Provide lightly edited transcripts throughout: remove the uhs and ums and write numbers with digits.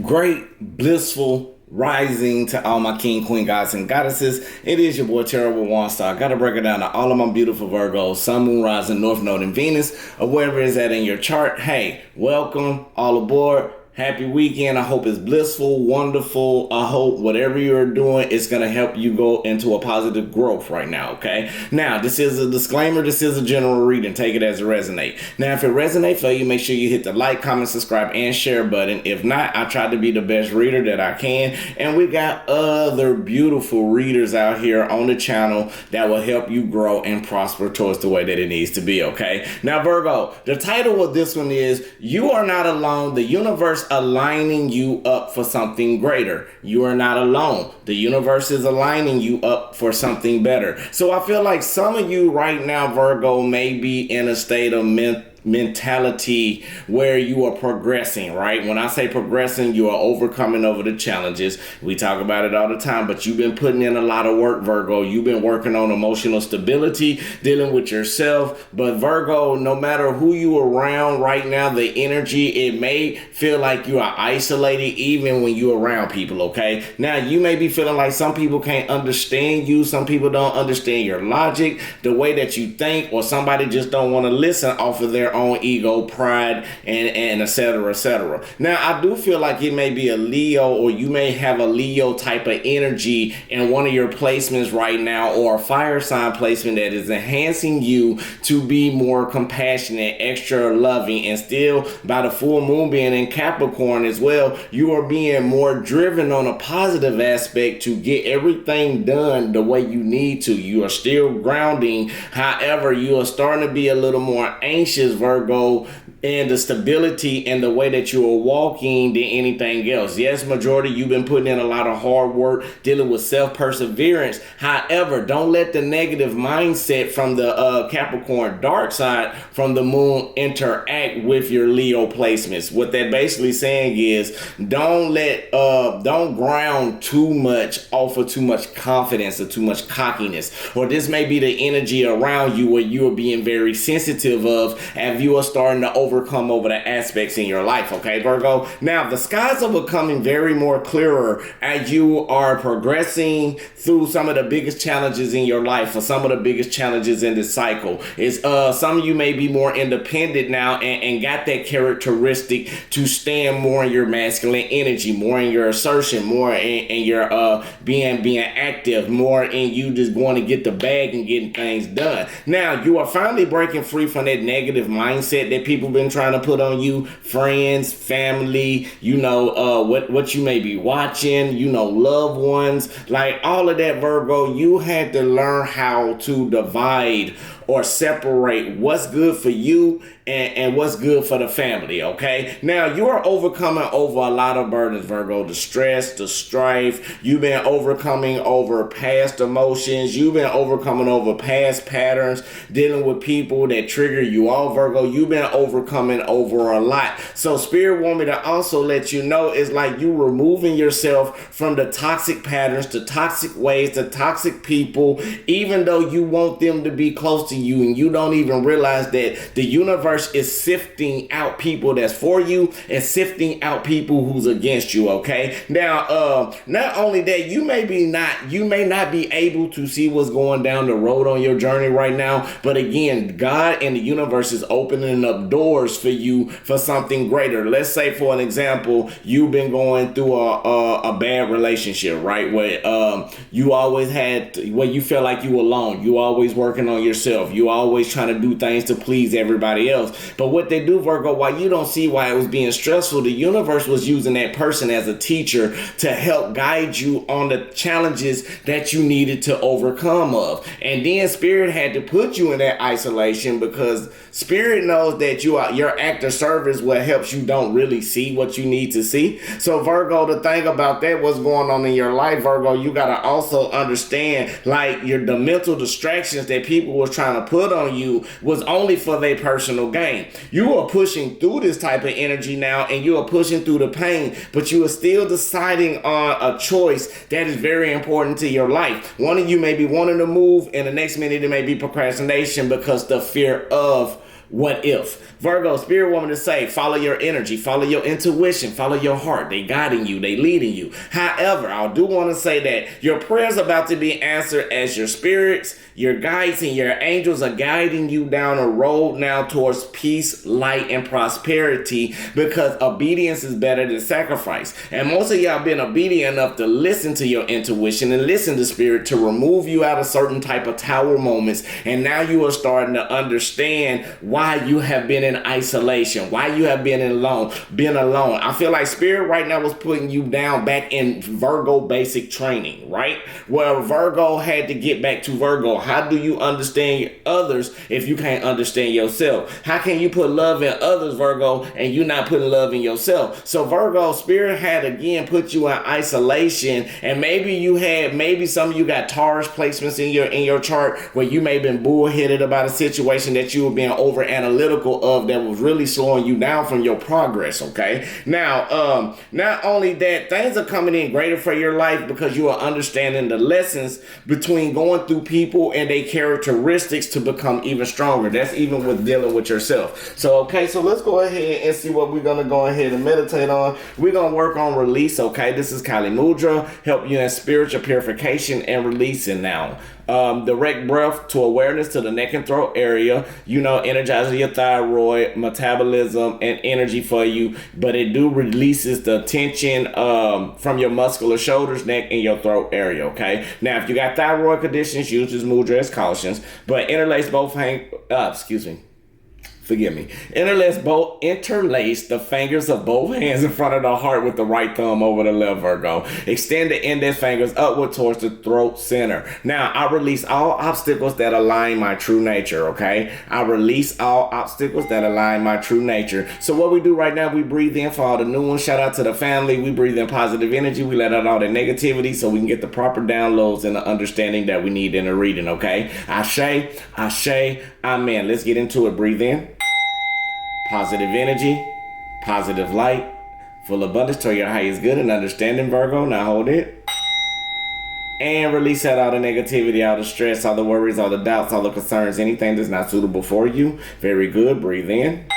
Great, blissful rising to all my king, queen, gods, and goddesses. It is your boy Terrible Waunstar. I gotta break it down to all of my beautiful Virgos, Sun, Moon, Rising, North Node, and Venus, or wherever it's at in your chart. Hey, welcome, all aboard. Happy weekend. I hope it's blissful, wonderful. I hope whatever you're doing is going to help you go into a positive growth right now, okay? Now, this is a disclaimer. This is a general reading. Take it as it resonates. Now, if it resonates for you, make sure you hit the like, comment, subscribe, and share button. If not, I try to be the best reader that I can. And we got other beautiful readers out here on the channel that will help you grow and prosper towards the way that it needs to be, okay? Now, Virgo, the title of this one is You Are Not Alone. The Universe aligning you up for something greater. You are not alone. The universe is aligning you up for something better. So I feel like some of you right now, Virgo, may be in a state of mentality where you are progressing, right? When I say progressing, you are overcoming over the challenges. We talk about it all the time, but you've been putting in a lot of work, Virgo. You've been working on emotional stability, dealing with yourself. But Virgo, no matter who you around right now, the energy, it may feel like you are isolated even when you're around people, okay? Now, you may be feeling like some people can't understand you. Some people don't understand your logic, the way that you think, or somebody just don't want to listen off of their own ego, pride, and et cetera, et cetera. Now, I do feel like it may be a Leo, or you may have a Leo type of energy in one of your placements right now, or a fire sign placement that is enhancing you to be more compassionate, extra loving, and still by the full moon being in Capricorn as well, you are being more driven on a positive aspect to get everything done the way you need to. You are still grounding. However, you are starting to be a little more anxious, Virgo, and the stability and the way that you are walking than anything else. Yes, majority, you've been putting in a lot of hard work, dealing with self-perseverance. However, don't let the negative mindset from the Capricorn dark side from the moon interact with your Leo placements. What that basically saying is don't ground too much off of too much confidence or too much cockiness. Or this may be the energy around you where you are being very sensitive of as you are starting to overcome over the aspects in your life, okay, Virgo? Now, the skies are becoming very more clearer as you are progressing through some of the biggest challenges in your life, or some of the biggest challenges in this cycle. Is some of you may be more independent now and got that characteristic to stand more in your masculine energy, more in your assertion, more in your being active, more in you just going to get the bag and getting things done. Now, you are finally breaking free from that negative mindset that people been trying to put on you, friends, family, what you may be watching, loved ones, like all of that, Virgo. You had to learn how to divide or separate what's good for you and what's good for the family, okay? Now, you are overcoming over a lot of burdens, Virgo. The stress, the strife. You've been overcoming over past emotions. You've been overcoming over past patterns, dealing with people that trigger you all, Virgo. You've been overcoming over a lot. So Spirit want me to also let you know it's like you removing yourself from the toxic patterns, the toxic ways, the toxic people, even though you want them to be close to you, and you don't even realize that the universe is sifting out people that's for you and sifting out people who's against you, okay? Now, not only that, you may not be able to see what's going down the road on your journey right now, but again, God and the universe is opening up doors for you for something greater. Let's say, for an example, you've been going through a bad relationship, right? Where you always where you felt like you were alone. You always working on yourself. You always trying to do things to please everybody else. But what they do, Virgo, while you don't see why it was being stressful, the universe was using that person as a teacher to help guide you on the challenges that you needed to overcome of. And then Spirit had to put you in that isolation because Spirit knows that your act of service what helps you don't really see what you need to see. So Virgo, the thing about that, what's going on in your life, Virgo, you got to also understand like the mental distractions that people was trying to put on you was only for their personal gain. You are pushing through this type of energy now, and you are pushing through the pain, but you are still deciding on a choice that is very important to your life. One of you may be wanting to move, and the next minute it may be procrastination because the fear of what if. Virgo, spirit woman to say, follow your energy, follow your intuition, follow your heart. They guiding you, they leading you. However, I do want to say that your prayers about to be answered as your spirits, your guides, and your angels are guiding you down a road now towards peace, light, and prosperity, because obedience is better than sacrifice. And most of y'all been obedient enough to listen to your intuition and listen to spirit to remove you out of certain type of tower moments. And now you are starting to understand why you have been in isolation, why you have been alone. I feel like spirit right now was putting you down back in Virgo basic training, right? Where Virgo had to get back to Virgo. How do you understand others if you can't understand yourself? How can you put love in others, Virgo, and you not putting love in yourself? So Virgo, spirit had again put you in isolation, and maybe some of you got Taurus placements in your chart where you may have been bullheaded about a situation that you were being over analytical of that was really slowing you down from your progress. Okay, now not only that, things are coming in greater for your life because you are understanding the lessons between going through people and their characteristics to become even stronger. That's even with dealing with yourself. So okay, so let's go ahead and see what we're gonna go ahead and meditate on. We're gonna work on release. Okay, this is Kali Mudra, help you in spiritual purification and releasing now. Direct breath to awareness to the neck and throat area, energizing your thyroid, metabolism, and energy for you. But it do releases the tension from your muscular shoulders, neck, and your throat area. Okay. Now, if you got thyroid conditions, use this mudra as cautions. But interlace Interlace the fingers of both hands in front of the heart with the right thumb over the left, Virgo. Extend the index fingers upward towards the throat center. Now, I release all obstacles that align my true nature, okay? I release all obstacles that align my true nature. So what we do right now, we breathe in for all the new ones. Shout out to the family. We breathe in positive energy. We let out all the negativity so we can get the proper downloads and the understanding that we need in the reading, okay? Ashe, ashe, amen. Let's get into it. Breathe in. Positive energy, positive light, full abundance toward your highest good and understanding, Virgo. Now hold it. And release out all the negativity, all the stress, all the worries, all the doubts, all the concerns, anything that's not suitable for you. Very good. Breathe in.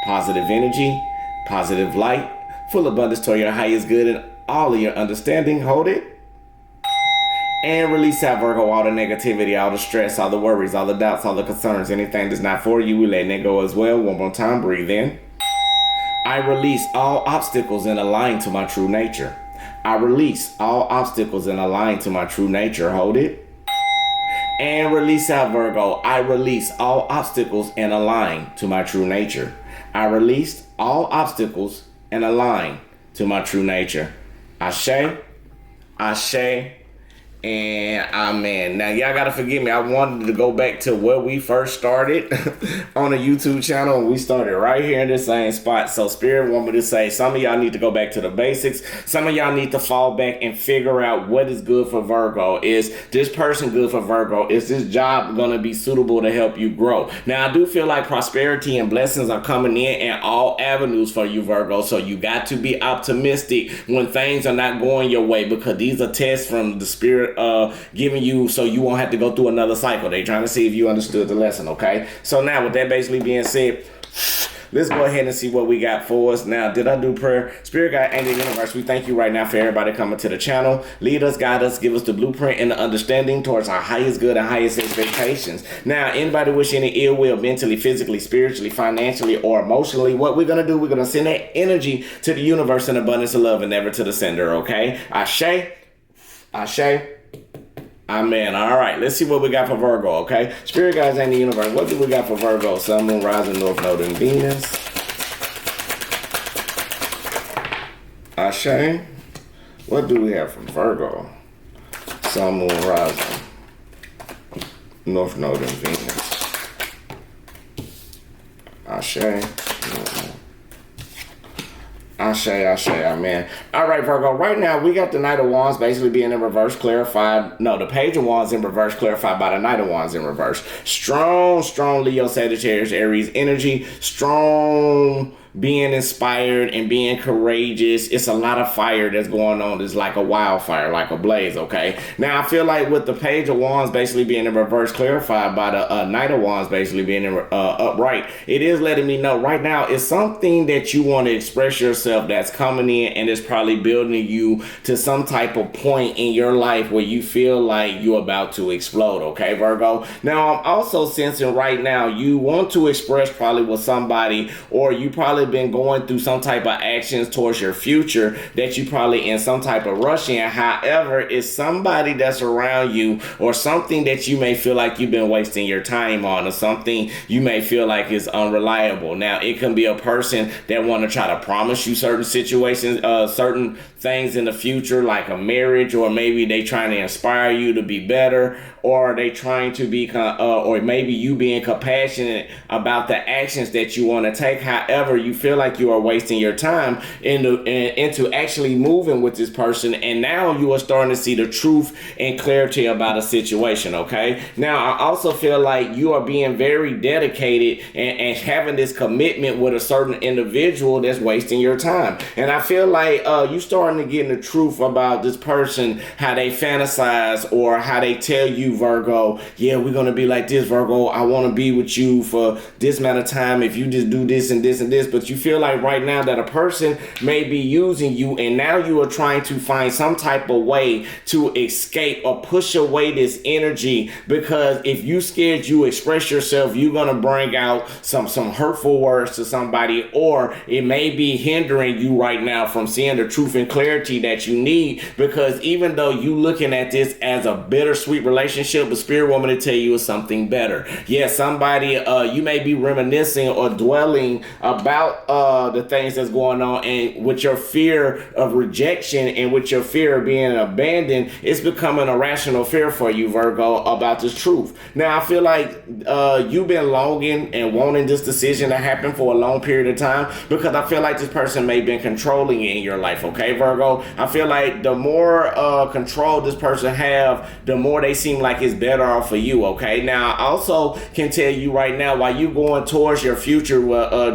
Positive energy, positive light, full abundance toward your highest good and all of your understanding. Hold it. And release out, Virgo, all the negativity, all the stress, all the worries, all the doubts, all the concerns, anything that's not for you. We letting it go as well. One more time. Breathe in. I release all obstacles and align to my true nature. I release all obstacles and align to my true nature. Hold it. And release out, Virgo. I release all obstacles and align to my true nature. I release all obstacles and align to my true nature. Ashe, ashe, and amen. Now, y'all gotta forgive me. I wanted to go back to where we first started on the YouTube channel, and we started right here in this same spot. So Spirit want me to say, some of y'all need to go back to the basics. Some of y'all need to fall back and figure out what is good for Virgo. Is this person good for Virgo? Is this job gonna be suitable to help you grow? Now, I do feel like prosperity and blessings are coming in all avenues for you, Virgo. So you got to be optimistic when things are not going your way, because these are tests from the Spirit giving you so you won't have to go through another cycle. They trying to see if you understood the lesson, okay? So now, with that basically being said, let's go ahead and see what we got for us. Now, did I do prayer? Spirit, God, Angel, Universe, we thank you right now for everybody coming to the channel. Lead us, guide us, give us the blueprint and the understanding towards our highest good and highest expectations. Now, anybody wish any ill will, mentally, physically, spiritually, financially, or emotionally, what we're going to do, we're going to send that energy to the universe in abundance of love and never to the sender, okay? Ashe, ashe, amen. All right, let's see what we got for Virgo, okay? Spirit guides and the universe, what do we got for Virgo? Sun, Moon, Rising, North Node, and Venus. Ashe, what do we have for Virgo? Sun, Moon, Rising, North Node, and Venus. Ashe. Ashe, ashe, amen. All right, Virgo, right now we got the Knight of Wands basically being in reverse clarified. No, the Page of Wands in reverse clarified by the Knight of Wands in reverse. Strong Leo, Sagittarius, Aries energy. Strong being inspired and being courageous. It's a lot of fire that's going on. It's like a wildfire, like a blaze, okay? Now, I feel like with the Page of Wands basically being in reverse, clarified by the Knight of Wands basically being in upright, it is letting me know right now it's something that you want to express yourself that's coming in, and it's probably building you to some type of point in your life where you feel like you're about to explode, okay, Virgo? Now, I'm also sensing right now you want to express probably with somebody, or you probably been going through some type of actions towards your future that you probably in some type of rush in. However, it's somebody that's around you, or something that you may feel like you've been wasting your time on, or something you may feel like is unreliable. Now, it can be a person that want to try to promise you certain situations, certain things in the future, like a marriage, or maybe they trying to inspire you to be better, or they trying to be, or maybe you being compassionate about the actions that you want to take. However, you feel like you are wasting your time into actually moving with this person, and now you are starting to see the truth and clarity about a situation, okay? Now, I also feel like you are being very dedicated and having this commitment with a certain individual that's wasting your time. And I feel like you starting to get in the truth about this person, how they fantasize or how they tell you, Virgo, yeah, we're going to be like this, Virgo. I want to be with you for this amount of time if you just do this and this and this. But you feel like right now that a person may be using you, and now you are trying to find some type of way to escape or push away this energy, because if you scared you express yourself, you're going to bring out some hurtful words to somebody, or it may be hindering you right now from seeing the truth and clarity that you need. Because even though you looking at this as a bittersweet relationship, the spirit woman to tell you is something better. Yeah, somebody, you may be reminiscing or dwelling about the things that's going on, and with your fear of rejection and with your fear of being abandoned, it's becoming a rational fear for you, Virgo, about this truth. Now, I feel like you've been longing and wanting this decision to happen for a long period of time, because I feel like this person may have been controlling you in your life, okay, Virgo? I feel like the more control this person have, the more they seem like it's better off for you, okay? Now, I also can tell you right now, while you going towards your future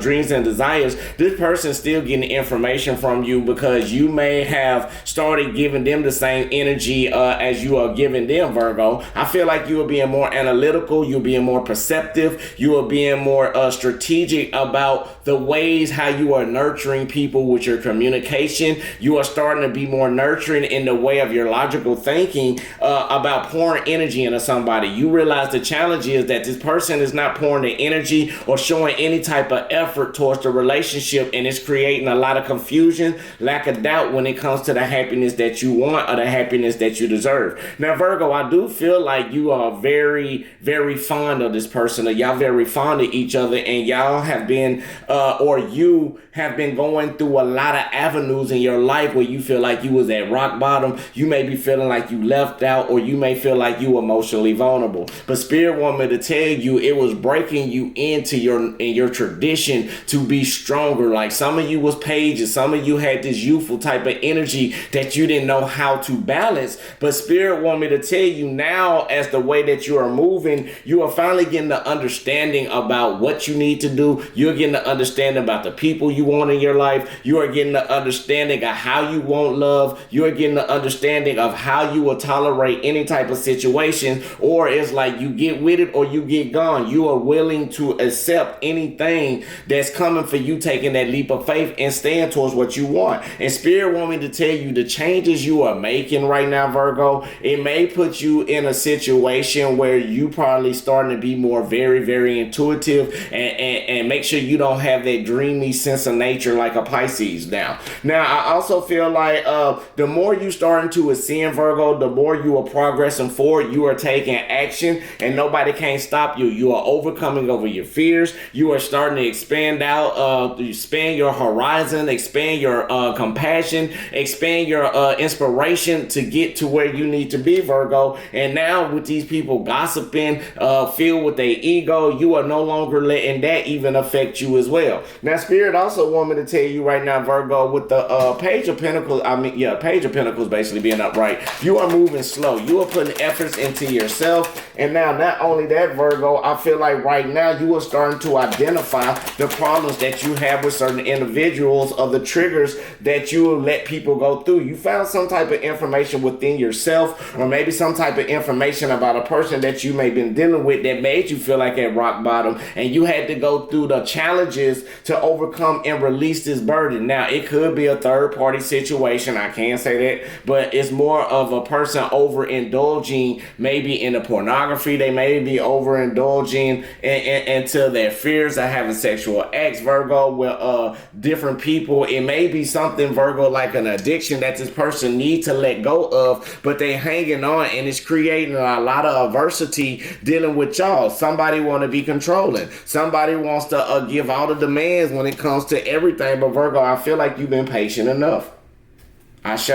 dreams and desires, this person's still getting information from you, because you may have started giving them the same energy as you are giving them, Virgo. I feel like you are being more analytical, you're being more perceptive, you are being more strategic about the ways how you are nurturing people with your communication. You are starting to be more nurturing in the way of your logical thinking about pouring energy into somebody. You realize the challenge is that this person is not pouring the energy or showing any type of effort towards the relationship, and it's creating a lot of confusion, lack of doubt when it comes to the happiness that you want or the happiness that you deserve. Now, Virgo, I do feel like you are very, very fond of this person, or y'all very fond of each other, and y'all have been, or you have been going through a lot of avenues in your life where you feel like you was at rock bottom. You may be feeling like you left out, or you may feel like you emotionally vulnerable. But Spirit want me to tell you, it was breaking you into your tradition to be stronger. Like some of you was pages, some of you had this youthful type of energy that you didn't know how to balance. But Spirit want me to tell you now, as the way that you are moving, you are finally getting the understanding about what you need to do. You're getting the understanding about the people you want in your life. You are getting the understanding of how you want love. You are getting the understanding of how you will tolerate any type of situation, or it's like you get with it or you get gone. You are willing to accept anything that's coming for you, taking that leap of faith and staying towards what you want. And Spirit want me to tell you, the changes you are making right now, Virgo, it may put you in a situation where you probably starting to be more very, very intuitive, and make sure you don't have that dreamy sense of nature like a Pisces now. Now, I also feel like the more you starting to ascend, Virgo, the more you are progressing forward. You are taking action, and nobody can stop you. You are overcoming over your fears. You are starting to expand out, expand your horizon, expand your compassion, expand your inspiration to get to where you need to be, Virgo. And now with these people gossiping, filled with their ego, you are no longer letting that even affect you as well. Now, Spirit also want me to tell you right now, Virgo, with the Page of Pentacles, Page of Pentacles basically being upright, you are moving slow. You are putting efforts into yourself. And now, not only that, Virgo, I feel like right now you are starting to identify the problems that you have with certain individuals, or the triggers that you will let people go through. You found some type of information within yourself, or maybe some type of information about a person that you may have been dealing with that made you feel like at rock bottom, and you had to go through the challenges to overcome and release this burden. Now, it could be a third party situation, I can't say that, but it's more of a person overindulging maybe in the pornography. They may be overindulging into their fears of having sexual acts, Virgo, with different people. It may be something, Virgo, like an addiction that this person needs to let go of, but they hanging on, and it's creating a lot of adversity dealing with y'all. Somebody want to be controlling. Somebody wants to give all the demands when it comes to everything. But Virgo, I feel like you've been patient enough. Ashe.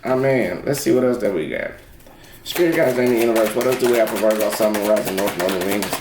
Amen. Let's see what else that we got. Spirit guides in the universe. What else do we have for Virgo, Sun, Moon, Rising, North Node, and Venus?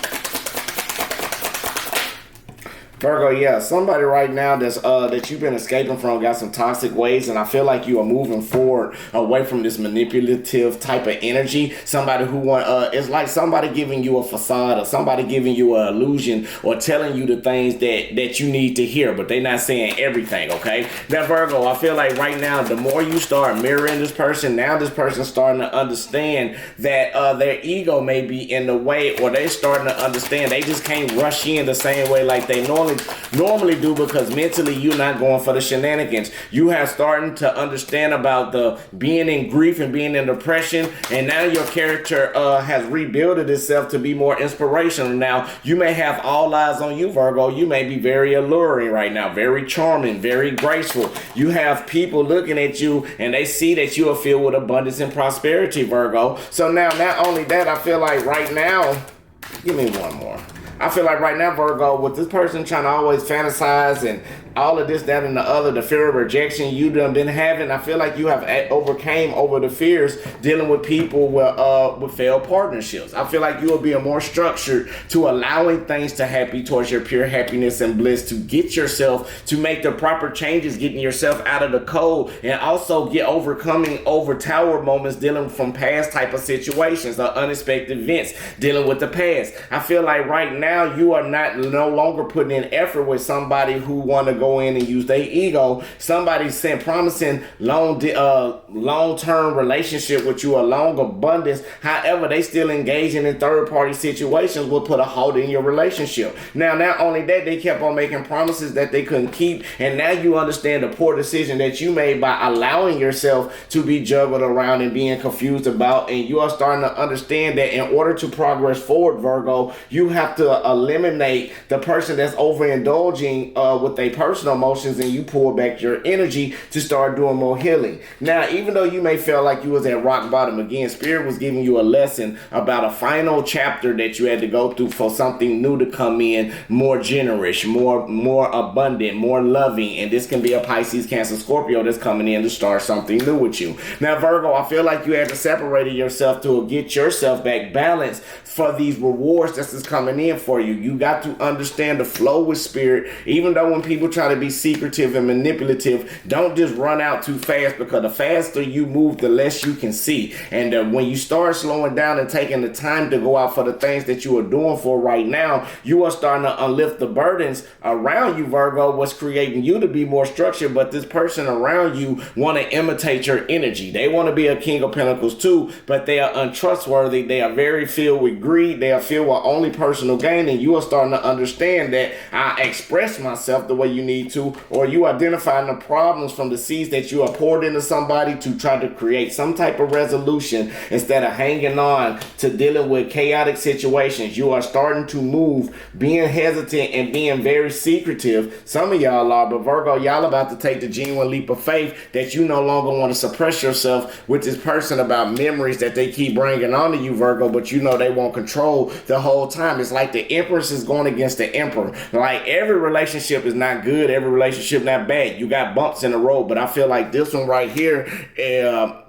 Virgo, yeah, somebody right now that's that you've been escaping from got some toxic ways, and I feel like you are moving forward away from this manipulative type of energy. Somebody who it's like somebody giving you a facade, or somebody giving you an illusion, or telling you the things that you need to hear, but they're not saying everything, okay? Now, Virgo, I feel like right now, the more you start mirroring this person, now this person's starting to understand that their ego may be in the way, or they're starting to understand they just can't rush in the same way like they normally do, because mentally you're not going for the shenanigans. You have starting to understand about the being in grief and being in depression, and now your character has rebuilt itself to be more inspirational. Now, you may have all eyes on you, Virgo. You may be very alluring right now, very charming, very graceful. You have people looking at you, and they see that you are filled with abundance and prosperity, Virgo. So now, not only that, I feel like right now, give me one more. I feel like right now, Virgo, with this person trying to always fantasize and all of this, that, and the other, the fear of rejection you done been having, I feel like you have overcame over the fears dealing with people with failed partnerships. I feel like you will be more structured to allowing things to happen towards your pure happiness and bliss, to get yourself, to make the proper changes, getting yourself out of the cold, and also overcoming over tower moments dealing from past type of situations or unexpected events dealing with the past. I feel like right now you are no longer putting in effort with somebody who want to go in and use their ego. Somebody promising long-term relationship with you, a long abundance. However, they still engaging in third-party situations will put a halt in your relationship. Now, not only that, they kept on making promises that they couldn't keep, and now you understand the poor decision that you made by allowing yourself to be juggled around and being confused about, and you are starting to understand that in order to progress forward, Virgo, you have to eliminate the person that's overindulging with their personal emotions, and you pull back your energy to start doing more healing. Now, even though you may feel like you was at rock bottom again, Spirit was giving you a lesson about a final chapter that you had to go through for something new to come in, more generous, more abundant, more loving, and this can be a Pisces, Cancer, Scorpio that's coming in to start something new with you. Now, Virgo, I feel like you had to separate yourself to get yourself back balanced for these rewards that's coming in for you. You got to understand the flow with Spirit. Even though when people try to be secretive and manipulative, don't just run out too fast, because the faster you move, the less you can see. And when you start slowing down and taking the time to go out for the things that you are doing for right now, you are starting to unlift the burdens around you, Virgo, what's creating you to be more structured. But this person around you want to imitate your energy. They want to be a King of Pentacles too, but they are untrustworthy. They are very filled with greed. They are filled with only personal gain, and you are starting to understand that I express myself the way you need to, or you identifying the problems from the seeds that you are poured into somebody to try to create some type of resolution instead of hanging on to dealing with chaotic situations. You are starting to move, being hesitant and being very secretive. Some of y'all are, but Virgo, y'all about to take the genuine leap of faith that you no longer want to suppress yourself with this person about memories that they keep bringing onto you, Virgo, but you know they won't control the whole time. It's like the Empress is going against the Emperor. Like, every relationship is not good, every relationship not bad. You got bumps in the road, but I feel like this one right here,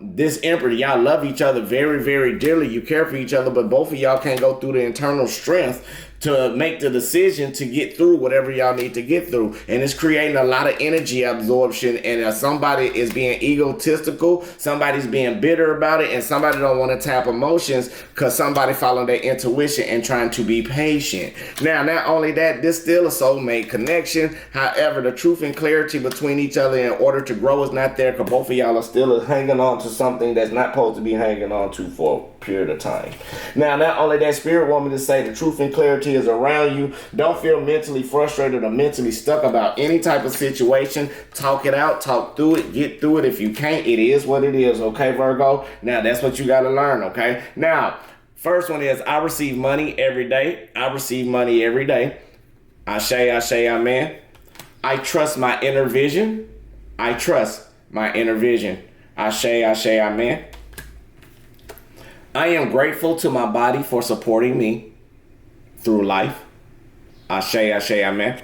this Emperor, y'all love each other very, very dearly. You care for each other, but both of y'all can't go through the internal strength to make the decision to get through whatever y'all need to get through. And it's creating a lot of energy absorption, and somebody is being egotistical, somebody's being bitter about it, and somebody don't want to tap emotions because somebody following their intuition and trying to be patient. Now, not only that, this still a soulmate connection. However, the truth and clarity between each other in order to grow is not there, because both of y'all are still hanging on to something that's not supposed to be hanging on to for a period of time. Now, not only that, Spirit want me to say the truth and clarity is around you. Don't feel mentally frustrated or mentally stuck about any type of situation. Talk it out, talk through it, get through it. If you can't, it is what it is, okay, Virgo? Now, that's what you got to learn, okay? Now, first one is, I receive money every day. I receive money every day. Ashe, amen. I trust my inner vision. I trust my inner vision. Ashe, amen. I am grateful to my body for supporting me through life. Ashe, amen.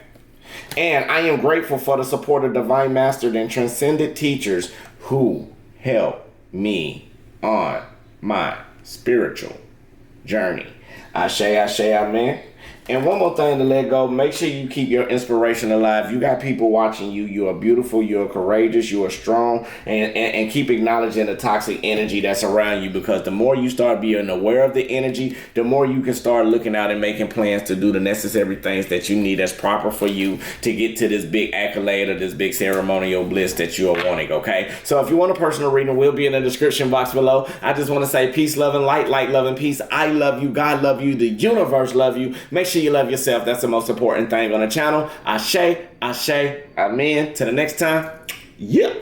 And I am grateful for the support of divine mastered and transcendent teachers who help me on my spiritual journey. Ashe, amen. And one more thing to let go, make sure you keep your inspiration alive. You got people watching you. You are beautiful, you are courageous, you are strong, and keep acknowledging the toxic energy that's around you, because the more you start being aware of the energy, the more you can start looking out and making plans to do the necessary things that you need that's proper for you to get to this big accolade or this big ceremonial bliss that you are wanting, okay? So if you want a personal reading, we'll be in the description box below. I just want to say peace, love, and light, love, and peace. I love you, God love you, the universe love you. Make sure you love yourself. That's the most important thing on the channel. Ashe, amen. Till the next time. Yeah.